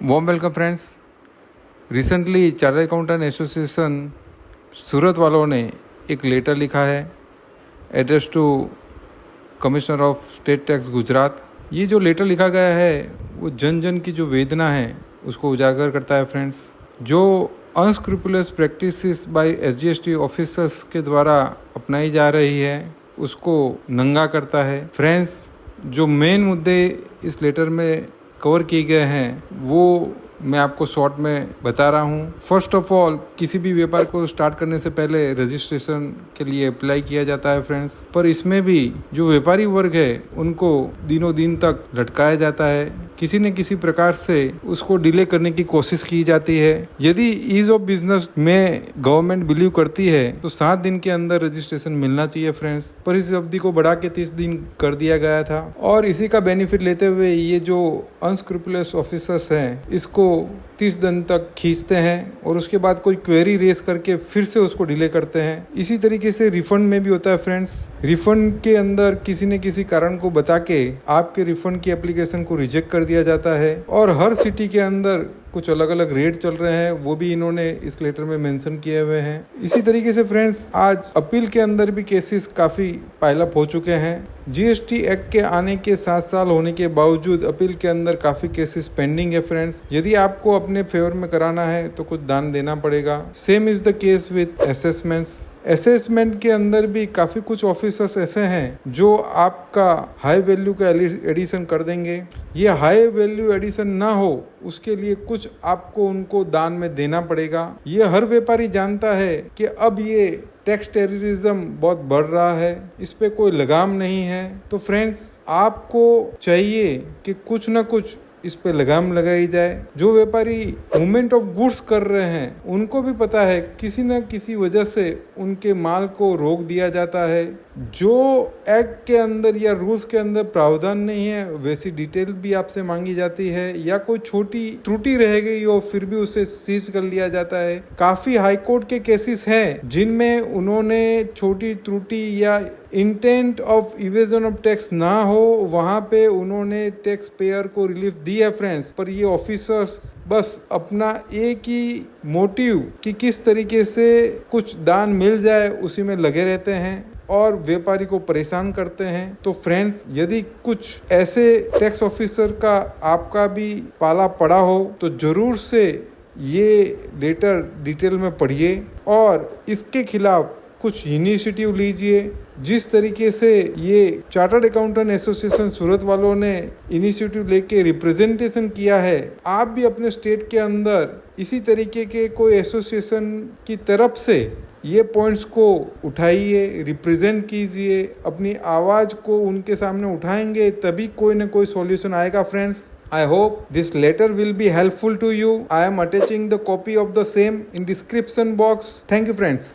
Warm welcome friends. Recently chartered accountant association Surat वालों ने एक लेटर लिखा है address to commissioner of state tax Gujarat. ये जो लेटर लिखा गया है वो जन जन की जो वेदना है उसको उजागर करता है फ्रेंड्स। जो unscrupulous practices by SGST officers के द्वारा अपनाई जा रही है उसको नंगा करता है फ्रेंड्स। जो मेन मुद्दे इस लेटर में कवर किए गए हैं वो मैं आपको शॉर्ट में बता रहा हूँ। फर्स्ट ऑफ ऑल, किसी भी व्यापार को स्टार्ट करने से पहले रजिस्ट्रेशन के लिए अप्लाई किया जाता है फ्रेंड्स, पर इसमें भी जो व्यापारी वर्ग है उनको दिनों दिन तक लटकाया जाता है। किसी न किसी प्रकार से उसको डिले करने की कोशिश की जाती है। यदि ईज ऑफ बिजनेस में गवर्नमेंट बिलीव करती है तो 7 दिन के अंदर रजिस्ट्रेशन मिलना चाहिए फ्रेंड्स, पर इस अवधि को बढ़ा के 30 दिन कर दिया गया था। और इसी का बेनिफिट लेते हुए ये जो अनस्क्रूपुलस ऑफिसर्स हैं इसको 30 दिन तक खींचते हैं और उसके बाद कोई क्वेरी रेस करके फिर से उसको डिले करते हैं। इसी तरीके से रिफंड में भी होता है फ्रेंड्स। रिफंड के अंदर किसी न किसी कारण को बता के आपके रिफंड की एप्लीकेशन को रिजेक्ट कर दिया जाता है और हर सिटी के अंदर कुछ अलग अलग रेट चल रहे हैं, वो भी इन्होंने इस लेटर में मेंशन किए हुए हैं। इसी तरीके से फ्रेंड्स आज अपील के अंदर भी केसेस काफ़ी पाइल अप हो चुके हैं। जीएसटी एक्ट के आने के 7 साल होने के बावजूद अपील के अंदर काफ़ी केसेस पेंडिंग है फ्रेंड्स। यदि आपको अपने फेवर में कराना है तो कुछ दान देना पड़ेगा। Same is the case with assessments. Assessment के अंदर भी काफ़ी कुछ ऑफिसर्स ऐसे हैं जो आपका हाई वैल्यू का एडिशन कर देंगे। ये हाई वैल्यू एडिशन ना हो उसके लिए कुछ आपको उनको दान में देना पड़ेगा। ये हर व्यापारी जानता है कि अब ये टैक्स टेररिज्म बहुत बढ़ रहा है, इस पे कोई लगाम नहीं है। तो फ्रेंड्स आपको चाहिए कि कुछ ना कुछ इस पे लगाम लगाई जाए। जो व्यापारी मूवमेंट ऑफ गुड्स कर रहे हैं उनको भी पता है किसी न किसी वजह से उनके माल को रोक दिया जाता है। जो एक्ट के अंदर या रूल्स के अंदर प्रावधान नहीं है वैसी डिटेल भी आपसे मांगी जाती है, या कोई छोटी त्रुटि रह गई हो फिर भी उसे सीज कर लिया जाता है। काफी हाई कोर्ट के केसेस हैं जिनमें उन्होंने छोटी त्रुटि या intent of evasion of tax ना हो वहां पे उन्होंने टैक्स पेयर को रिलीफ दी है फ्रेंड्स। पर ये ऑफिसर्स बस अपना एक ही मोटिव कि किस तरीके से कुछ दान मिल जाए उसी में लगे रहते हैं और व्यापारी को परेशान करते हैं। तो फ्रेंड्स यदि कुछ ऐसे टैक्स ऑफिसर का आपका भी पाला पड़ा हो तो जरूर से ये लेटर डिटेल में पढ़िए और इसके खिलाफ कुछ इनिशिएटिव लीजिए। जिस तरीके से ये चार्टर्ड अकाउंटेंट एसोसिएशन सूरत वालों ने इनिशिएटिव लेके रिप्रेजेंटेशन किया है, आप भी अपने स्टेट के अंदर इसी तरीके के कोई एसोसिएशन की तरफ से ये पॉइंट्स को उठाइए, रिप्रेजेंट कीजिए, अपनी आवाज़ को उनके सामने उठाएंगे तभी कोई ना कोई सॉल्यूशन आएगा friends. I hope this letter will be helpful to you. I am attaching the copy of the same in description box. Thank you friends.